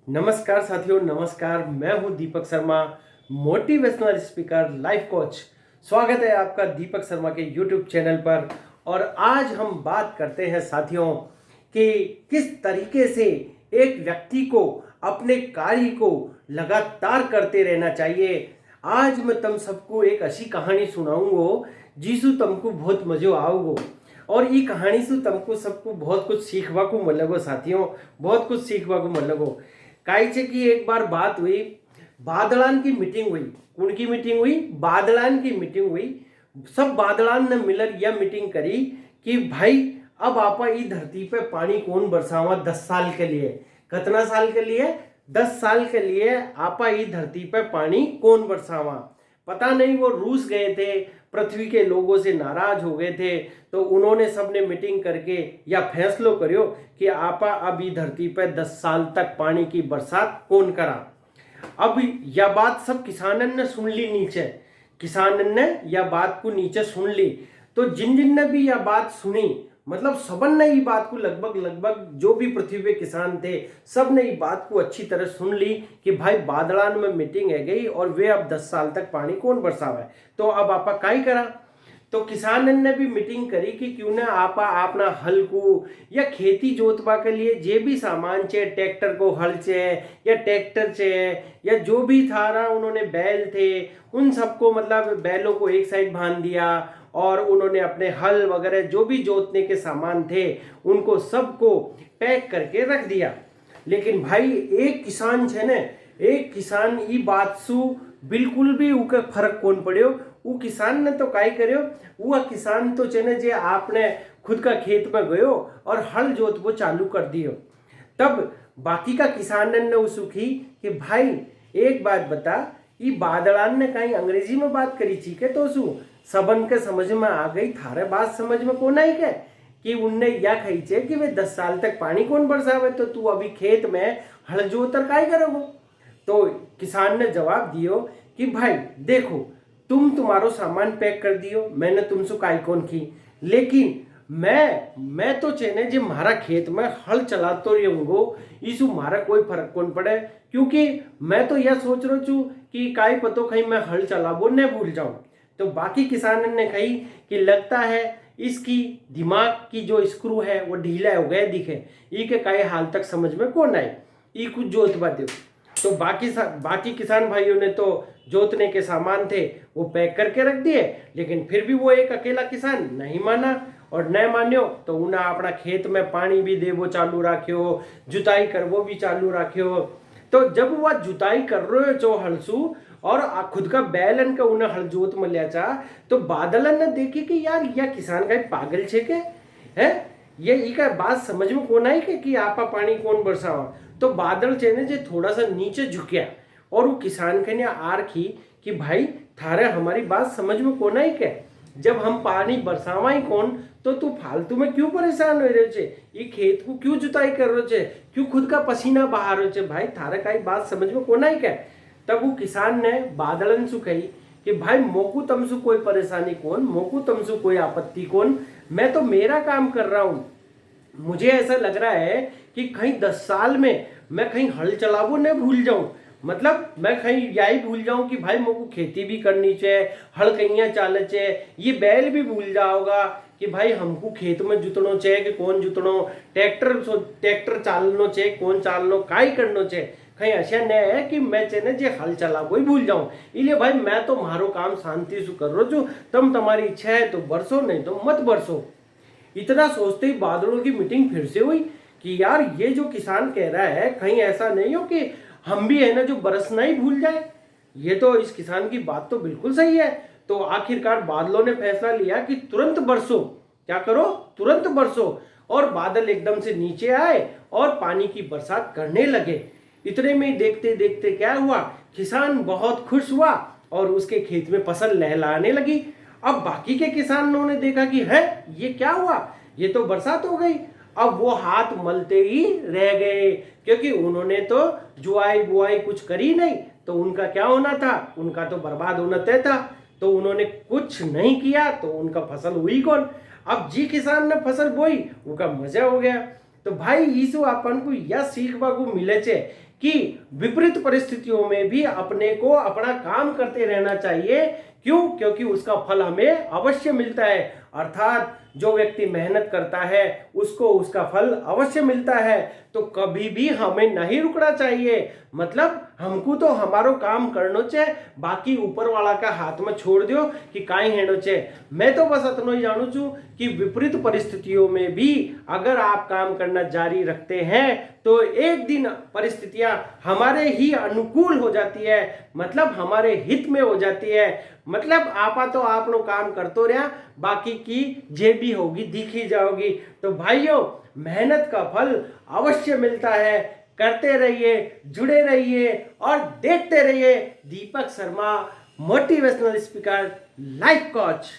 नमस्कार साथियों, नमस्कार। मैं हूं Deepak Sharma, motivational speaker, life coach. स्वागत है आपका दीपक शर्मा के यूट्यूब चैनल पर। और आज हम बात करते हैं साथियों कि किस तरीके से एक व्यक्ति को अपने कार्य को लगातार करते रहना चाहिए। आज मैं तुम सबको एक ऐसी कहानी सुनाऊंगा जिसु तुमको बहुत मज़ो आओगे। और ये कहानी से तुमको सबको बहुत कुछ सीखवा को मिलेगो साथियों, बहुत कुछ सीखवा को मिलेगो। काई छे कि एक बार बात हुई, बादलान की मीटिंग हुई। कौन की मीटिंग हुई? बादलान की मीटिंग हुई। सब बादलान ने मिलकर यह मीटिंग करी कि भाई अब आपा ई धरती पे पानी कौन बरसावा 10 साल के लिए। कितना साल के लिए? 10 साल के लिए आपा ई धरती पे पानी कौन बरसावा। पता नहीं वो रूस गए थे, पृथ्वी के लोगों से नाराज हो गए थे, तो उन्होंने सबने मीटिंग करके या फैसलो करियो कि आपा अभी धरती पर 10 साल तक पानी की बरसात कौन करा। अब यह बात सब किसानन ने सुन ली नीचे, किसानन ने यह बात को नीचे सुन ली। तो जिन जिन ने भी यह बात सुनी, मतलब सबन ने ये बात को लगभग जो भी पृथ्वी पे किसान थे सब ने ये बात को अच्छी तरह सुन ली कि भाई बादलान में मीटिंग है गई और वे अब 10 साल तक पानी कौन बरसावे। तो अब आपा काई करा। तो किसानन ने भी मीटिंग करी कि क्यों ना आपा अपना हल को या खेती जोतवा के लिए जे भी सामान चे, ट्रैक्टर को हल चे या ट्रैक्टर चे या जो भी था ना, उन्होंने बैल थे उन सबको, मतलब बैलों को एक साइड बांध दिया और उन्होंने अपने हल वगैरह जो भी जोतने के सामान थे उनको सबको पैक करके रख दिया। लेकिन भाई एक किसान छे ने, एक किसान ई बात सु बिल्कुल भी उके फर्क कौन पड़ियो। वो किसान ने तो काई करियो, वो किसान तो चने जे आपने खुद का खेत में गयो और हल जोत वो चालू कर दियो। तब बाकी का किसानन ने उसु की कि भाई एक बात बता, ये बादलान ने कहीं अंग्रेजी में बात करी थी के? तो सु सबन के समझ में आ गई, थारे बात समझ में कौन आई के कि उनने या कही छे कि वे 10 साल तक पानी कौन बरसावे, तो तू अभी खेत में हल जोतर काई करोगो। तो किसान ने जवाब दियो कि भाई देखो, तुम तुम्हारो सामान पैक कर दियो, मैंने तुमसे काई कौन की, लेकिन मैं तो चेने जे मारा खेत में हल चलातो रहूंगो, इसु मारा कोई फर्क कौन पड़े, क्योंकि मैं तो यह सोच रहा छू कि काई पतो कहीं मैं हल चलाबो न भूल जाऊं। तो बाकी किसानन ने कही कि लगता है इसकी दिमाग की जो स्क्रू है वो ढीला हो गया दिखे, ई के काई हाल तक समझ में कौन आए, ई कुछ जोतवा दो। तो बाकी किसान भाइयों ने तो जोतने के सामान थे वो पैक करके रख दिए, लेकिन फिर भी वो एक अकेला किसान नहीं माना। और न मान्यो तो उन्हें अपना खेत में पानी भी देवो चालू राख्यो, जुताई करवो भी चालू राख्यो। तो जब वह जुताई कर रहे हो जो हलसू और खुद का बैलन का उन्हें हल जोत में लिया चा, तो बादलन ने देखे कि यार यह किसान का पागल छे के है, ये इका बात समझ में कौन आई कि आपा पानी कौन बरसावा। तो बादल चेने जे थोड़ा सा नीचे झुकिया और वो किसान के ने आर की कि भाई थारे हमारी बात समझ में कौन आई के, जब हम पानी बरसावा ही कौन, तो तू फालतू में क्यों परेशान हो रहे छे, ये खेत को क्यों जुताई कर रहे छे, क्यों खुद का पसीना बहा रहे छे, भाई थारे का बात समझ में कौन आई के। तब वो किसान ने बादलन सु कही कि भाई मोकू तमसु कोई परेशानी कौन, मोकू तमसु कोई आपत्ति कौन, मैं तो मेरा काम कर रहा हूं। मुझे ऐसा लग रहा है कि कहीं 10 साल में मैं कहीं हल चलाबो न भूल जाऊं, मतलब मैं कहीं यही भूल जाऊं कि भाई मुझको खेती भी करनी चाहिए, हल कहीं चाले चाहिए, ये बैल भी भूल जाओगा कि भाई हमको खेत में जुतनो चाहिए कि कौन जुतनो, ट्रैक्टर चालनो चाहिए कौन चालनो, काई करनो चाहिए। कहीं ऐसा न है कि मैं चेने जे हल चला कोई भूल जाऊं। इसलिए भाई मैं तो मारो काम शांति से कर रहा हूँ, तुम तुम्हारी इच्छा है तो बरसो, नहीं तो मत बरसो। इतना सोचते ही बादलों की मीटिंग फिर से हुई कि यार ये जो किसान कह रहा है कहीं ऐसा नहीं हो कि हम भी है ना जो बरसना ही भूल जाए, ये तो इस किसान की बात तो बिल्कुल सही है। तो आखिरकार बादलों ने फैसला लिया कि तुरंत बरसो, क्या करो, तुरंत बरसो। और बादल एकदम से नीचे आए और पानी की बरसात करने लगे। इतने में देखते देखते क्या हुआ, किसान बहुत खुश हुआ और उसके खेत में फसल लहलाने लगी। अब बाकी के किसानों ने देखा कि है ये क्या हुआ, ये तो बरसात हो गई। अब वो हाथ मलते ही रह गए, क्योंकि उन्होंने तो जुआई बुआई कुछ करी नहीं, तो उनका क्या होना था, उनका तो बर्बाद होना तय था। तो उन्होंने कुछ नहीं किया तो उनका फसल हुई कौन। अब जी किसान ने फसल बोई, उनका मजा हो गया। तो भाई ईसु अपन को यह सीखवा को मिले छे कि विपरीत परिस्थितियों में भी अपने को अपना काम करते रहना चाहिए। क्यों? क्योंकि उसका फल हमें अवश्य मिलता है। अर्थात जो व्यक्ति मेहनत करता है उसको उसका फल अवश्य मिलता है। तो कभी भी हमें नहीं रुकना चाहिए। मतलब हमको तो हमारो काम करनो छे, बाकी ऊपर वाला का हाथ में छोड़ दो कि काई हेणो छे। मैं तो बस इतना ही जानू छू कि विपरीत परिस्थितियों में भी अगर आप काम करना जारी रखते हैं तो एक दिन परिस्थितियां हमारे ही अनुकूल हो जाती है, मतलब हमारे हित में हो जाती है। मतलब आपा तो आप लोग काम करते रहा, बाकी की जे भी होगी दिख ही जाओगी। तो भाइयों, मेहनत का फल अवश्य मिलता है। करते रहिए, जुड़े रहिए और देखते रहिए Deepak Sharma motivational speaker life coach.